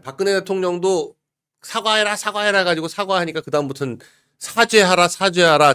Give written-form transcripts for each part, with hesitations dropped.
박근혜 대통령도 사과해라 가지고 사과하니까 그다음부터는 사죄하라,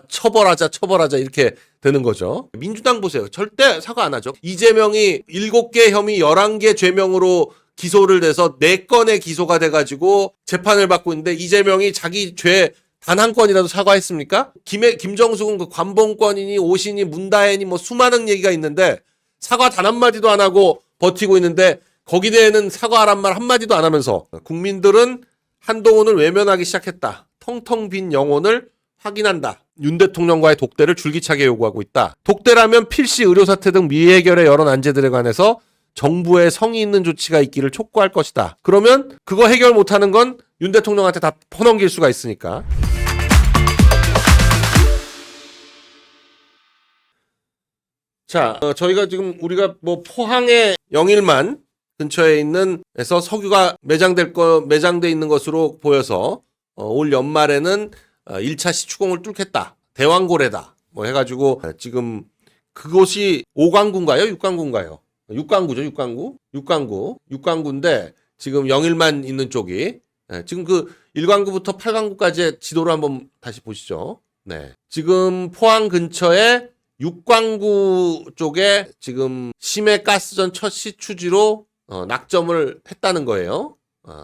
처벌하자 이렇게 되는 거죠. 민주당 보세요. 절대 사과 안 하죠. 이재명이 7개 혐의 11개 죄명으로 기소를 돼서 4건의 기소가 돼가지고 재판을 받고 있는데 이재명이 자기 죄 단 한 건이라도 사과했습니까? 김정숙은 그 관봉권이니 오신이 문다혜니 뭐 수많은 얘기가 있는데 사과 단 한마디도 안 하고 버티고 있는데 거기에 대해는 사과하란 말 한마디도 안 하면서 국민들은 한동훈을 외면하기 시작했다. 텅텅 빈 영혼을 확인한다. 윤 대통령과의 독대를 줄기차게 요구하고 있다. 독대라면 필시 의료사태 등 미해결의 여러 난제들에 관해서 정부의 성의 있는 조치가 있기를 촉구할 것이다. 그러면 그거 해결 못하는 건 윤 대통령한테 다 퍼넘길 수가 있으니까. 자, 저희가 지금 우리가 뭐 포항의 영일만 근처에 있는 에서 석유가 매장돼 있는 것으로 보여서 올 연말에는 1차 시추공을 뚫겠다. 대왕고래다. 뭐 해가지고 지금 그곳이 5강구인가요? 6강구인가요? 6강구죠, 6강구. 6강구인데 지금 영일만 있는 쪽이 지금 그 1강구부터 8강구까지의 지도를 한번 다시 보시죠. 네. 지금 포항 근처에 6강구 쪽에 지금 심해가스전 첫 시추지로 낙점을 했다는 거예요.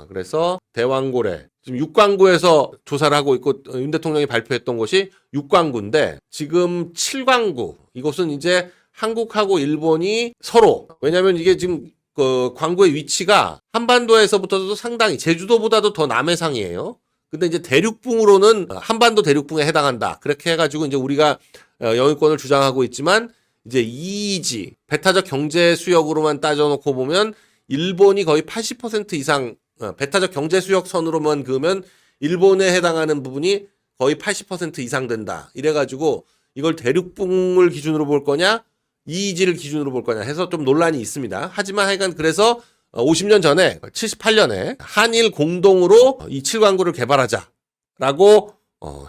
그래서 대왕고래. 지금 6강구에서 조사를 하고 있고 윤 대통령이 발표했던 곳이 6강구인데 지금 7강구. 이곳은 이제 한국하고 일본이 서로 왜냐하면 이게 지금 그 광구의 위치가 한반도에서부터도 상당히 제주도보다도 더 남해상이에요. 근데 이제 대륙붕으로는 한반도 대륙붕에 해당한다. 그렇게 해가지고 이제 우리가 영유권을 주장하고 있지만 이제 EEZ 배타적 경제 수역으로만 따져놓고 보면 일본이 거의 80% 이상 배타적 경제 수역 선으로만 그으면 일본에 해당하는 부분이 거의 80% 이상 된다. 이래가지고 이걸 대륙붕을 기준으로 볼 거냐 EEZ를 기준으로 볼 거냐 해서 좀 논란이 있습니다. 하지만 하여간 그래서 50년 전에 78년에 한일 공동으로 이 7강구를 개발하자라고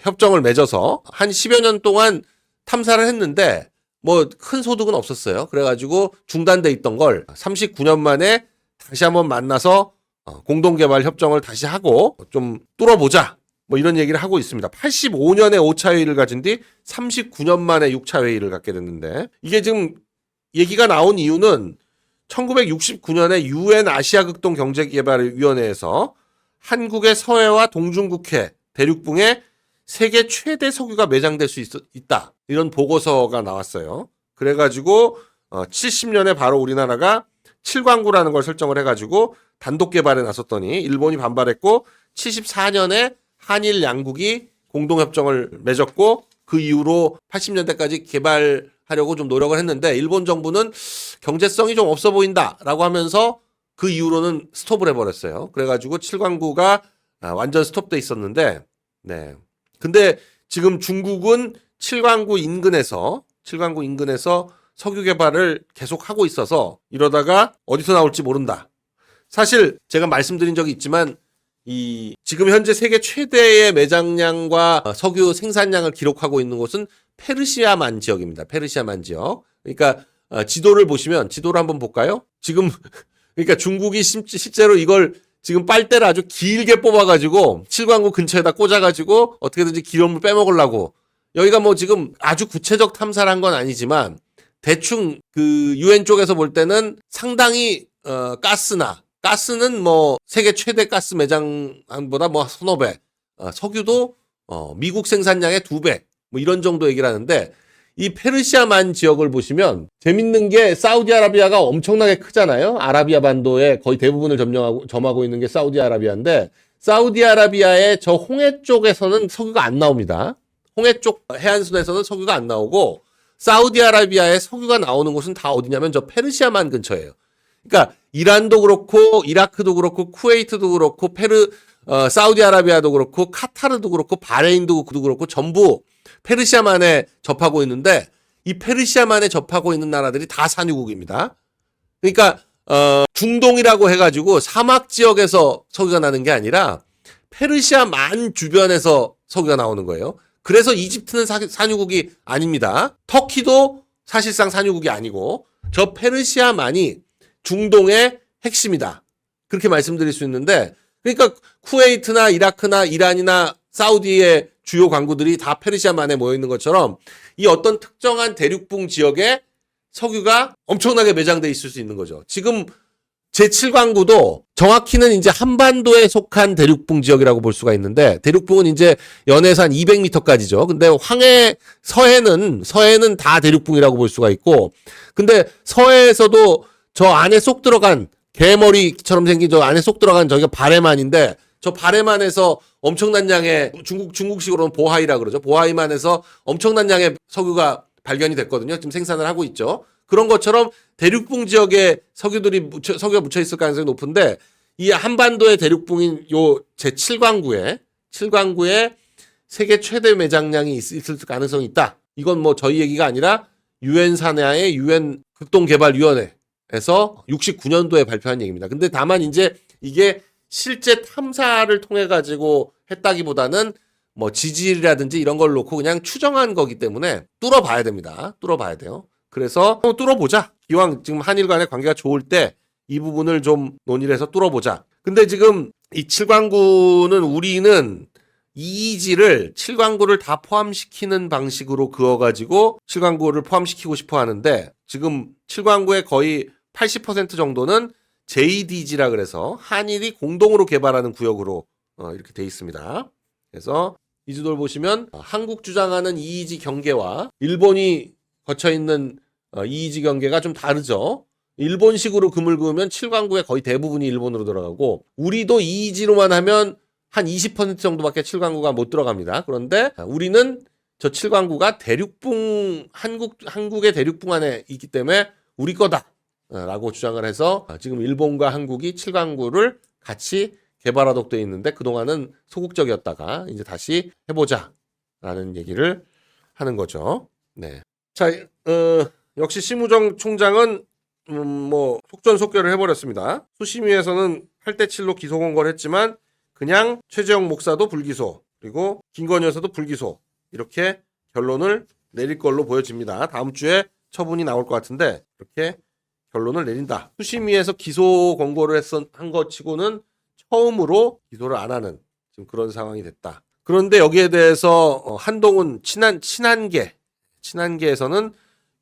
협정을 맺어서 한 10여 년 동안 탐사를 했는데 뭐 큰 소득은 없었어요. 그래가지고 중단돼 있던 걸 39년 만에 다시 한번 만나서 공동개발 협정을 다시 하고 좀 뚫어보자. 뭐 이런 얘기를 하고 있습니다. 85년에 5차 회의를 가진 뒤 39년 만에 6차 회의를 갖게 됐는데 이게 지금 얘기가 나온 이유는 1969년에 UN 아시아극동 경제개발위원회에서 한국의 서해와 동중국해, 대륙붕에 세계 최대 석유가 매장될 수 있다. 이런 보고서가 나왔어요. 그래가지고 70년에 바로 우리나라가 7강구라는 걸 설정을 해가지고 단독 개발에 나섰더니 일본이 반발했고 74년에 한일 양국이 공동협정을 맺었고 그 이후로 80년대까지 개발하려고 좀 노력을 했는데 일본 정부는 경제성이 좀 없어 보인다라고 하면서 그 이후로는 스톱을 해버렸어요. 그래가지고 7강구가 완전 스톱돼 있었는데 네. 근데 지금 중국은 7강구 인근에서 석유 개발을 계속 하고 있어서 이러다가 어디서 나올지 모른다. 사실 제가 말씀드린 적이 있지만 지금 현재 세계 최대의 매장량과 석유 생산량을 기록하고 있는 곳은 페르시아만 지역입니다. 페르시아만 지역. 그러니까 지도를 보시면 지도를 한번 볼까요? 지금 그러니까 중국이 실제로 이걸 지금 빨대를 아주 길게 뽑아가지고 7강구 근처에다 꽂아가지고 어떻게든지 기름을 빼먹으려고 여기가 뭐 지금 아주 구체적 탐사를 한 건 아니지만 대충 그 UN 쪽에서 볼 때는 상당히 가스는 뭐 세계 최대 가스 매장보다 뭐 서너 배, 석유도 미국 생산량의 2배, 뭐 이런 정도 얘기를 하는데 이 페르시아만 지역을 보시면 재밌는 게 사우디아라비아가 엄청나게 크잖아요. 아라비아 반도의 거의 대부분을 점하고 있는 게 사우디아라비아인데 사우디아라비아의 저 홍해 쪽에서는 석유가 안 나옵니다. 홍해 쪽 해안선에서는 석유가 안 나오고 사우디아라비아에 석유가 나오는 곳은 다 어디냐면 저 페르시아만 근처예요. 그러니까 이란도 그렇고 이라크도 그렇고 쿠웨이트도 그렇고 사우디아라비아도 그렇고 카타르도 그렇고 바레인도 그렇고 전부 페르시아만에 접하고 있는데 이 페르시아만에 접하고 있는 나라들이 다 산유국입니다. 그러니까 중동이라고 해가지고 사막 지역에서 석유가 나는 게 아니라 페르시아만 주변에서 석유가 나오는 거예요. 그래서 이집트는 산유국이 아닙니다. 터키도 사실상 산유국이 아니고 저 페르시아만이 중동의 핵심이다. 그렇게 말씀드릴 수 있는데 그러니까 쿠웨이트나 이라크나 이란이나 사우디의 주요 광구들이 다 페르시아만에 모여 있는 것처럼 이 어떤 특정한 대륙붕 지역에 석유가 엄청나게 매장돼 있을 수 있는 거죠. 지금 제7광구도 정확히는 이제 한반도에 속한 대륙붕 지역이라고 볼 수가 있는데, 대륙붕은 이제 연해에서 한 200m까지죠. 근데 서해는 다 대륙붕이라고 볼 수가 있고, 근데 서해에서도 저 안에 쏙 들어간 개머리처럼 생긴 저 안에 쏙 들어간 저기가 바레만인데, 저 바레만에서 엄청난 양의 중국식으로는 보하이라 그러죠. 보하이만에서 엄청난 양의 석유가 발견이 됐거든요. 지금 생산을 하고 있죠. 그런 것처럼 대륙붕 지역에 석유가 묻혀 있을 가능성이 높은데, 이 한반도의 대륙붕인 요 제7광구에 세계 최대 매장량이 있을 가능성이 있다. 이건 뭐 저희 얘기가 아니라 유엔 산하의 유엔 극동개발위원회에서 69년도에 발표한 얘기입니다. 근데 다만 이제 이게 실제 탐사를 통해 가지고 했다기보다는 뭐 지질이라든지 이런 걸 놓고 그냥 추정한 거기 때문에 뚫어봐야 됩니다. 뚫어봐야 돼요. 그래서 뚫어보자. 기왕 지금 한일 간의 관계가 좋을 때 이 부분을 좀 논의를 해서 뚫어보자. 근데 지금 이 7광구는 우리는 이지를 7광구를 다 포함시키는 방식으로 그어가지고 7광구를 포함시키고 싶어 하는데, 지금 7광구의 거의 80% 정도는 JDG라 그래서 한일이 공동으로 개발하는 구역으로 이렇게 돼 있습니다. 그래서 이 지도를 보시면 한국 주장하는 EEZ 경계와 일본이 거쳐 있는 EEZ 경계가 좀 다르죠. 일본식으로 금을 그으면 7광구의 거의 대부분이 일본으로 들어가고, 우리도 EEZ로만 하면 한 20% 정도밖에 7광구가 못 들어갑니다. 그런데 우리는 저 7광구가 대륙붕, 한국의 대륙붕 안에 있기 때문에 우리 거다 라고 주장을 해서 지금 일본과 한국이 7광구를 같이 개발하도록 되어 있는데, 그동안은 소극적이었다가 이제 다시 해보자 라는 얘기를 하는 거죠. 네. 자, 역시 심우정 총장은 뭐 속전속결을 해버렸습니다. 수심위에서는 8대7로 기소 공고를 했지만 그냥 최재형 목사도 불기소, 그리고 김건희 여사도 불기소, 이렇게 결론을 내릴 걸로 보여집니다. 다음 주에 처분이 나올 것 같은데 이렇게 결론을 내린다. 수심위에서 기소 권고를 한 것 치고는 처음으로 기소를 안 하는 지금 그런 상황이 됐다. 그런데 여기에 대해서 한동훈 친한계에서는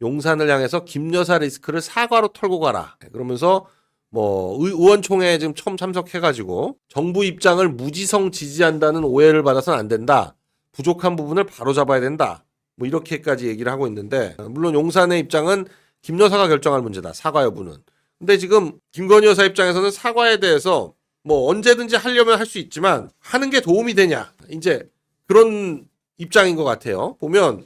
용산을 향해서 김 여사 리스크를 사과로 털고 가라. 그러면서 뭐 의원총회에 지금 처음 참석해가지고 정부 입장을 무지성 지지한다는 오해를 받아서는 안 된다. 부족한 부분을 바로잡아야 된다. 뭐 이렇게까지 얘기를 하고 있는데, 물론 용산의 입장은 김 여사가 결정할 문제다. 사과 여부는. 근데 지금 김건희 여사 입장에서는 사과에 대해서 뭐 언제든지 하려면 할 수 있지만 하는 게 도움이 되냐, 이제 그런 입장인 것 같아요. 보면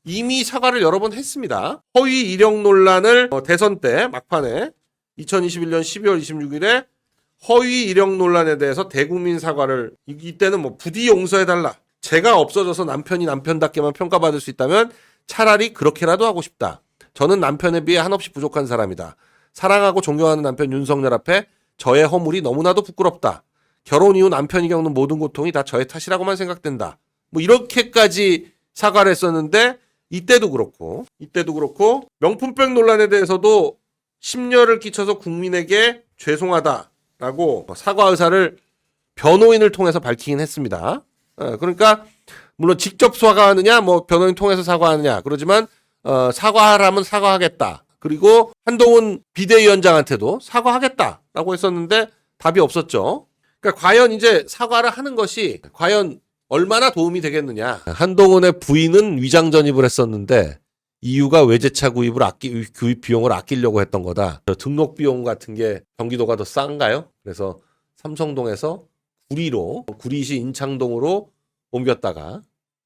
이미 사과를 여러 번 했습니다. 허위 이력 논란을 대선 때 막판에 2021년 12월 26일에 허위 이력 논란에 대해서 대국민 사과를, 이때는 뭐 부디 용서해달라. 제가 없어져서 남편이 남편답게만 평가받을 수 있다면 차라리 그렇게라도 하고 싶다. 저는 남편에 비해 한없이 부족한 사람이다. 사랑하고 존경하는 남편 윤석열 앞에 저의 허물이 너무나도 부끄럽다. 결혼 이후 남편이 겪는 모든 고통이 다 저의 탓이라고만 생각된다. 뭐 이렇게까지 사과를 했었는데, 이때도 그렇고 명품백 논란에 대해서도 심려를 끼쳐서 국민에게 죄송하다라고 사과 의사를 변호인을 통해서 밝히긴 했습니다. 그러니까 물론 직접 사과하느냐, 뭐 변호인 통해서 사과하느냐, 그러지만 사과하라면 사과하겠다. 그리고 한동훈 비대위원장한테도 사과하겠다라고 했었는데 답이 없었죠. 그러니까 과연 이제 사과를 하는 것이 과연 얼마나 도움이 되겠느냐. 한동훈의 부인은 위장 전입을 했었는데 이유가 외제차 구입 비용을 아끼려고 했던 거다. 등록 비용 같은 게 경기도가 더 싼가요? 그래서 삼성동에서 구리시 인창동으로 옮겼다가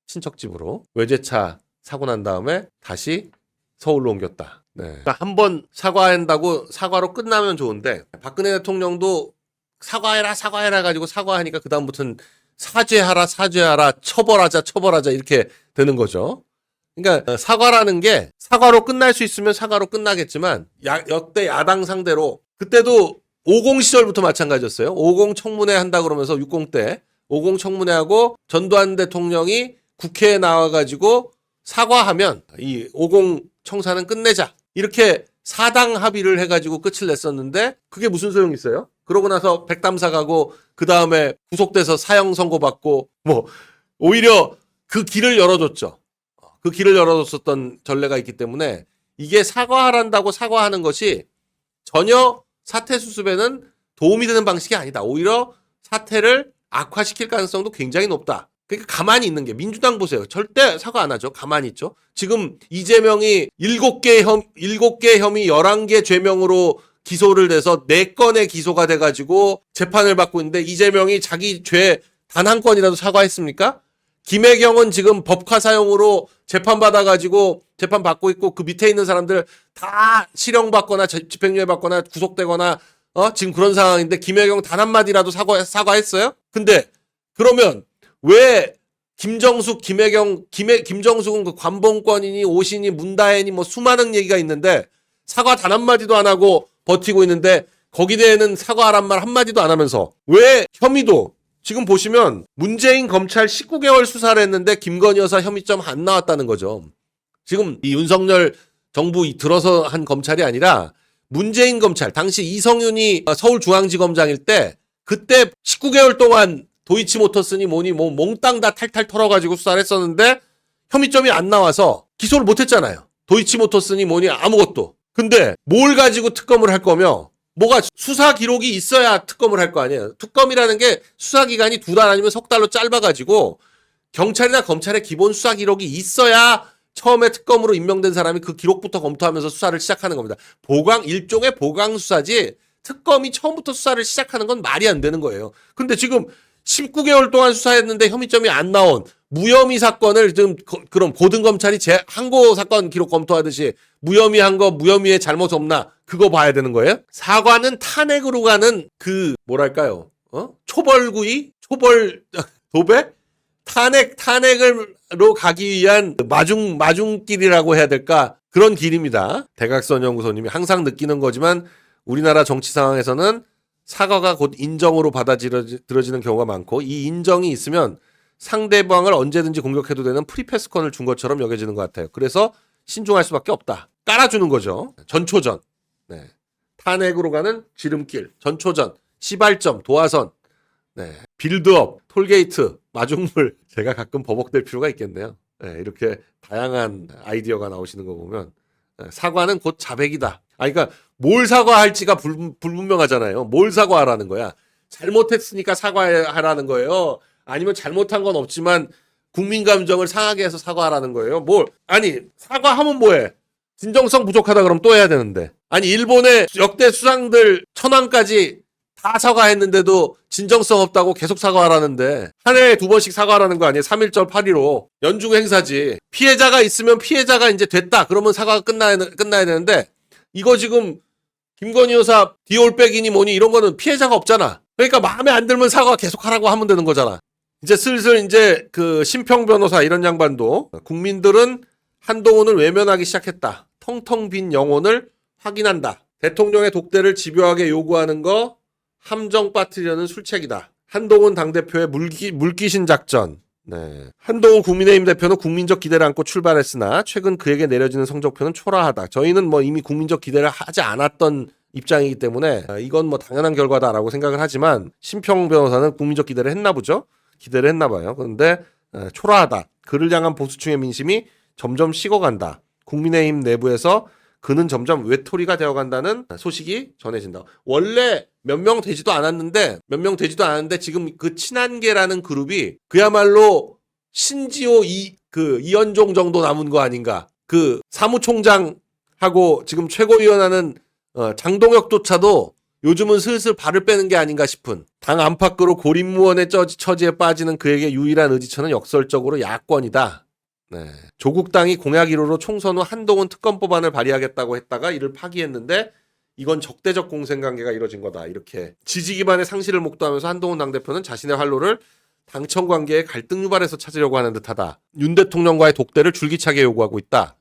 친척집으로 외제차 사고 난 다음에 다시 서울로 옮겼다. 네. 그러니까 한번 사과한다고 사과로 끝나면 좋은데, 박근혜 대통령도 사과해라 가지고 사과하니까 그다음부터는 사죄하라, 처벌하자 이렇게 되는 거죠. 그러니까 사과라는 게 사과로 끝날 수 있으면 사과로 끝나겠지만, 역대 야당 상대로 그때도 50 시절부터 마찬가지였어요. 50 청문회 한다 그러면서 60 때 50 청문회하고 전두환 대통령이 국회에 나와가지고 사과하면 이 50 청사는 끝내자, 이렇게 사당 합의를 해가지고 끝을 냈었는데 그게 무슨 소용이 있어요? 그러고 나서 백담사 가고 그 다음에 구속돼서 사형 선고받고 뭐 오히려 그 길을 열어줬죠. 그 길을 열어줬었던 전례가 있기 때문에 이게 사과하란다고 사과하는 것이 전혀 사태 수습에는 도움이 되는 방식이 아니다. 오히려 사태를 악화시킬 가능성도 굉장히 높다. 그러니까 가만히 있는 게 민주당 보세요. 절대 사과 안 하죠. 가만히 있죠. 지금 이재명이 7개 혐의 11개 죄명으로 기소를 돼서 4건의 기소가 돼가지고 재판을 받고 있는데 이재명이 자기 죄 단 한 건이라도 사과했습니까? 김혜경은 지금 법카 사용으로 재판받아가지고 재판받고 있고 그 밑에 있는 사람들 다 실형받거나 집행유예 받거나 구속되거나 지금 그런 상황인데 김혜경 단 한마디라도 사과했어요? 근데 그러면 왜 김정숙, 김정숙은 그 관봉권이니 오신이 문다혜니 뭐 수많은 얘기가 있는데 사과 단 한마디도 안 하고 버티고 있는데 거기에 대해는 사과하란 말 한마디도 안 하면서 왜 혐의도 지금 보시면 문재인 검찰 19개월 수사를 했는데 김건희 여사 혐의점 안 나왔다는 거죠. 지금 이 윤석열 정부 들어서 한 검찰이 아니라 문재인 검찰 당시 이성윤이 서울중앙지검장일 때 그때 19개월 동안 도이치모터스니 뭐니 뭐 몽땅 다 탈탈 털어가지고 수사를 했었는데 혐의점이 안 나와서 기소를 못했잖아요. 도이치모터스니 뭐니 아무것도. 근데 뭘 가지고 특검을 할 거며 뭐가 수사 기록이 있어야 특검을 할 거 아니에요. 특검이라는 게 수사 기간이 2달 아니면 석 달로 짧아가지고 경찰이나 검찰의 기본 수사 기록이 있어야 처음에 특검으로 임명된 사람이 그 기록부터 검토하면서 수사를 시작하는 겁니다. 일종의 보강 수사지 특검이 처음부터 수사를 시작하는 건 말이 안 되는 거예요. 근데 지금 19개월 동안 수사했는데 혐의점이 안 나온 무혐의 사건을 지금 그럼 고등검찰이 항고 사건 기록 검토하듯이 무혐의한 거 무혐의의 잘못 없나 그거 봐야 되는 거예요? 사과는 탄핵으로 가는 그 뭐랄까요? 초벌구이? 도배? 탄핵으로 가기 위한 마중길이라고 해야 될까? 그런 길입니다. 대각선 연구소님이 항상 느끼는 거지만 우리나라 정치 상황에서는 사과가 곧 인정으로 받아들여지는 경우가 많고 이 인정이 있으면 상대방을 언제든지 공격해도 되는 프리패스권을 준 것처럼 여겨지는 것 같아요. 그래서 신중할 수밖에 없다. 깔아주는 거죠. 전초전. 네. 탄핵으로 가는 지름길. 전초전. 시발점. 도화선. 네. 빌드업. 톨게이트. 마중물. 제가 가끔 버벅댈 필요가 있겠네요. 네. 이렇게 다양한 아이디어가 나오시는 거 보면 사과는 곧 자백이다. 그러니까 뭘 사과할지가 불분명하잖아요. 뭘 사과하라는 거야. 잘못했으니까 사과하라는 거예요. 아니면 잘못한 건 없지만 국민 감정을 상하게 해서 사과하라는 거예요. 사과하면 뭐해? 진정성 부족하다 그러면 또 해야 되는데. 일본의 역대 수상들 천황까지 다 사과했는데도 진정성 없다고 계속 사과하라는데 한 해에 2번씩 사과하라는 거 아니에요? 3.1절 8.15 연중 행사지. 피해자가 있으면 피해자가 이제 됐다. 그러면 사과가 끝나야 되는데 이거 지금 김건희 여사 디올백이니 뭐니 이런 거는 피해자가 없잖아. 그러니까 마음에 안 들면 사과 계속 하라고 하면 되는 거잖아. 이제 슬슬 그 심평 변호사 이런 양반도 국민들은 한동훈을 외면하기 시작했다. 텅텅 빈 영혼을 확인한다. 대통령의 독대를 집요하게 요구하는 거 함정 빠뜨리려는 술책이다. 한동훈 당대표의 물귀신 작전. 네. 한동훈 국민의힘 대표는 국민적 기대를 안고 출발했으나 최근 그에게 내려지는 성적표는 초라하다. 저희는 이미 국민적 기대를 하지 않았던 입장이기 때문에 이건 당연한 결과다라고 생각을 하지만 심평 변호사는 국민적 기대를 했나 보죠. 기대를 했나 봐요. 그런데 초라하다. 그를 향한 보수층의 민심이 점점 식어간다. 국민의힘 내부에서 그는 점점 외톨이가 되어간다는 소식이 전해진다. 원래 몇 명 되지도 않았는데 지금 그 친한계라는 그룹이 그야말로 신지호 이현종 정도 남은 거 아닌가. 그 사무총장하고 지금 최고위원하는 장동혁조차도 요즘은 슬슬 발을 빼는 게 아닌가 싶은 당 안팎으로 고립무원의 처지에 빠지는 그에게 유일한 의지처는 역설적으로 야권이다. 네. 조국 당이 공약 1호로 총선 후 한동훈 특검 법안을 발의하겠다고 했다가 이를 파기했는데 이건 적대적 공생관계가 이뤄진 거다. 이렇게 지지 기반의 상실을 목도하면서 한동훈 당대표는 자신의 활로를 당청 관계의 갈등 유발에서 찾으려고 하는 듯하다. 윤 대통령과의 독대를 줄기차게 요구하고 있다.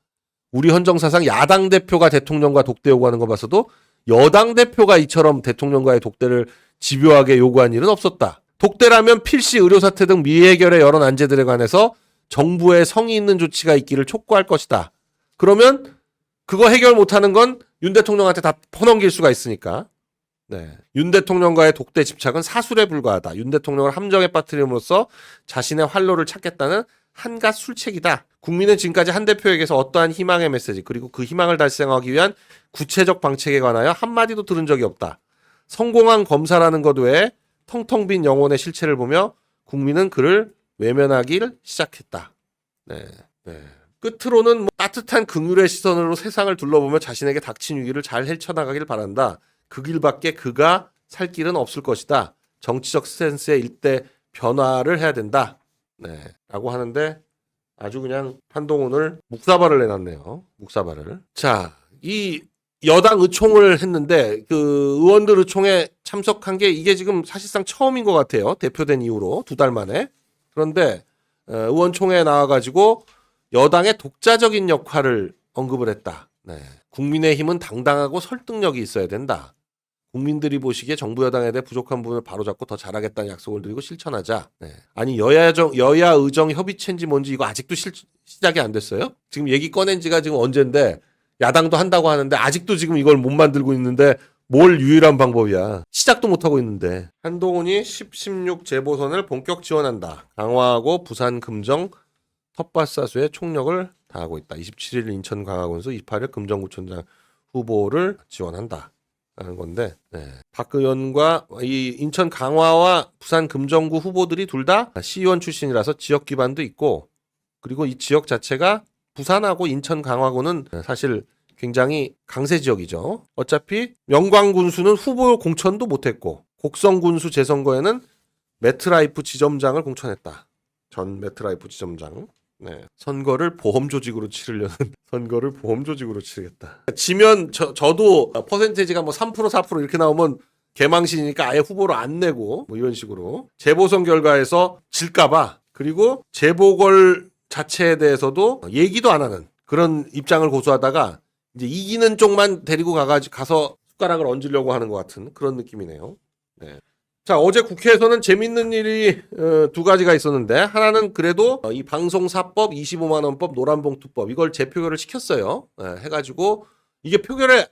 우리 헌정사상 야당 대표가 대통령과 독대 요구하는 거 봐서도 여당 대표가 이처럼 대통령과의 독대를 집요하게 요구한 일은 없었다. 독대라면 필시 의료사태 등 미해결의 여러 난제들에 관해서 정부의 성의 있는 조치가 있기를 촉구할 것이다. 그러면 그거 해결 못하는 건 윤 대통령한테 다 퍼넘길 수가 있으니까. 네. 윤 대통령과의 독대 집착은 사술에 불과하다. 윤 대통령을 함정에 빠뜨림으로써 자신의 활로를 찾겠다는 한갓 술책이다. 국민은 지금까지 한 대표에게서 어떠한 희망의 메시지 그리고 그 희망을 달성하기 위한 구체적 방책에 관하여 한마디도 들은 적이 없다. 성공한 검사라는 것 외에 텅텅 빈 영혼의 실체를 보며 국민은 그를 외면하길 시작했다. 네. 네. 끝으로는 따뜻한 긍휼의 시선으로 세상을 둘러보며 자신에게 닥친 위기를 잘 헤쳐나가길 바란다. 그 길밖에 그가 살 길은 없을 것이다. 정치적 스탠스의 일대 변화를 해야 된다. 네. 라고 하는데 아주 그냥 한동훈을 묵사발을 내놨네요. 묵사발을. 자, 이 여당 의총을 했는데 그 의원들 의총에 참석한 게 이게 지금 사실상 처음인 것 같아요. 대표된 이후로 2달 만에. 그런데 의원총회에 나와가지고 여당의 독자적인 역할을 언급을 했다. 네. 국민의힘은 당당하고 설득력이 있어야 된다. 국민들이 보시기에 정부 여당에 대해 부족한 부분을 바로잡고 더 잘하겠다는 약속을 드리고 실천하자. 네. 아니 여야 의정 협의체인지 뭔지 이거 아직도 시작이 안 됐어요? 지금 얘기 꺼낸 지가 지금 언젠데 야당도 한다고 하는데 아직도 지금 이걸 못 만들고 있는데 뭘 유일한 방법이야. 시작도 못하고 있는데. 한동훈이 16 재보선을 본격 지원한다. 강화하고 부산 금정 텃밭사수에 총력을 다하고 있다. 27일 인천 강화군수 28일 금정구청장 후보를 지원한다. 하는 건데 박 의원과 이 인천 강화와 부산 금정구 후보들이 둘 다 시의원 출신이라서 지역 기반도 있고 그리고 이 지역 자체가 부산하고 인천 강화구는 사실 굉장히 강세 지역이죠. 어차피 영광군수는 후보 공천도 못했고 곡성군수 재선거에는 매트라이프 지점장을 공천했다. 전 매트라이프 지점장. 네. 선거를 보험 조직으로 치르려는 선거를 보험 조직으로 치르겠다. 지면 저도 퍼센테이지가 뭐 3% 4% 이렇게 나오면 개망신이니까 아예 후보로 안 내고 뭐 이런 식으로 재보선 결과에서 질까봐 그리고 재보궐 자체에 대해서도 얘기도 안 하는 그런 입장을 고수하다가 이제 이기는 쪽만 데리고 가서 숟가락을 얹으려고 하는 것 같은 그런 느낌이네요. 네. 자, 어제 국회에서는 재밌는 일이 2가지가 있었는데 하나는 그래도 이 방송사법 25만 원법 노란봉투법 이걸 재표결을 시켰어요. 해가지고 이게 표결에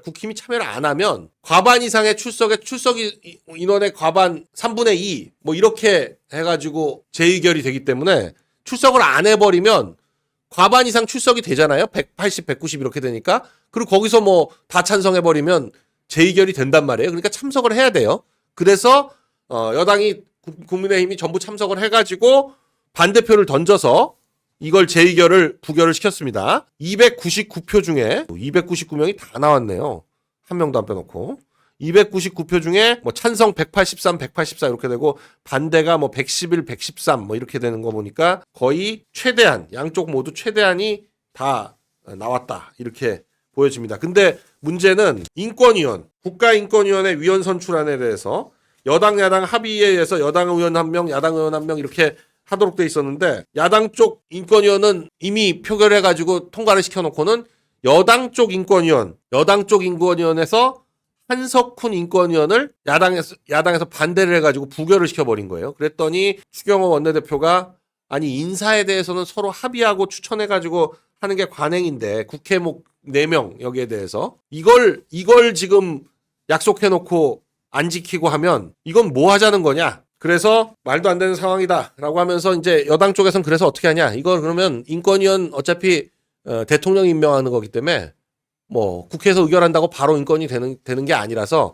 국힘이 참여를 안 하면 과반 이상의 출석 인원의 과반 3분의 2 뭐 이렇게 해가지고 재의결이 되기 때문에 출석을 안 해버리면 과반 이상 출석이 되잖아요. 180, 190 이렇게 되니까. 그리고 거기서 뭐 다 찬성해버리면 재의결이 된단 말이에요. 그러니까 참석을 해야 돼요. 그래서 여당이 국민의힘이 전부 참석을 해가지고 반대표를 던져서 이걸 부결을 시켰습니다. 299표 중에 299명이 다 나왔네요. 한 명도 안 빼놓고 299표 중에 뭐 찬성 183, 184 이렇게 되고 반대가 뭐 111, 113 뭐 이렇게 되는 거 보니까 거의 최대한 양쪽 모두 최대한이 다 나왔다 이렇게 보여집니다. 근데 문제는 인권위원, 국가인권위원회 위원 선출안에 대해서 여당 야당 합의에 의해서 여당 의원 1명, 야당 의원 1명 이렇게 하도록 돼 있었는데 야당 쪽 인권위원은 이미 표결해가지고 통과를 시켜놓고는 여당 쪽 인권위원에서 한석훈 인권위원을 야당에서 반대를 해가지고 부결을 시켜버린 거예요. 그랬더니 추경호 원내대표가 아니 인사에 대해서는 서로 합의하고 추천해가지고 하는 게 관행인데 국회목 4명 여기에 대해서 이걸 지금 약속해놓고 안 지키고 하면 이건 뭐 하자는 거냐. 그래서 말도 안 되는 상황이다 라고 하면서 이제 여당 쪽에서는 그래서 어떻게 하냐. 이걸 그러면 인권위원 어차피 대통령이 임명하는 거기 때문에 뭐 국회에서 의결한다고 바로 인권이 되는 게 아니라서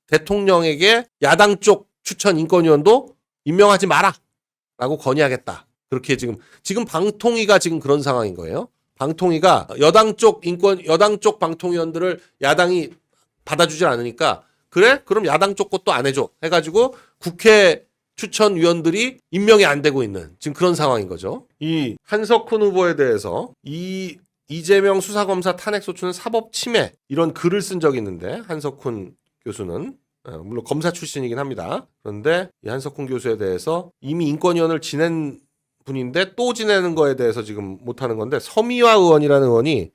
대통령에게 야당 쪽 추천 인권위원도 임명하지 마라 라고 건의하겠다. 그렇게 지금 방통위가 지금 그런 상황인 거예요. 방통위가 여당 쪽 방통위원들을 야당이 받아주질 않으니까 그래? 그럼 야당 쪽 것도 안 해줘 해가지고 국회 추천위원들이 임명이 안 되고 있는 지금 그런 상황인 거죠. 이 한석훈 후보에 대해서 이재명 수사검사 탄핵소추는 사법 침해 이런 글을 쓴 적이 있는데 한석훈 교수는 물론 검사 출신이긴 합니다. 그런데 이 한석훈 교수에 대해서 이미 인권위원을 지낸 분인데 또 지내는 거에 대해서 지금 못하는 건데 서미화 의원이라는 의원이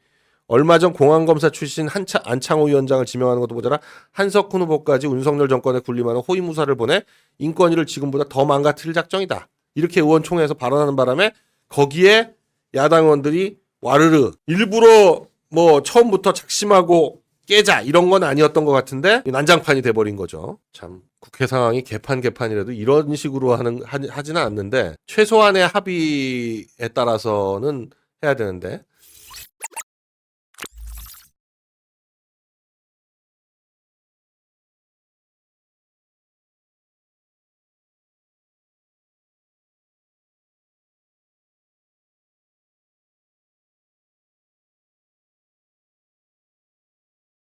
얼마 전 공안검사 출신 안창호 위원장을 지명하는 것도 모자라 한석훈 후보까지 윤석열 정권에 군림하는 호위무사를 보내 인권위를 지금보다 더 망가뜨릴 작정이다. 이렇게 의원총회에서 발언하는 바람에 거기에 야당 의원들이 와르르 일부러 뭐 처음부터 작심하고 깨자 이런 건 아니었던 것 같은데 난장판이 돼버린 거죠. 참 국회 상황이 개판이라도 이런 식으로 하지는 않는데 최소한의 합의에 따라서는 해야 되는데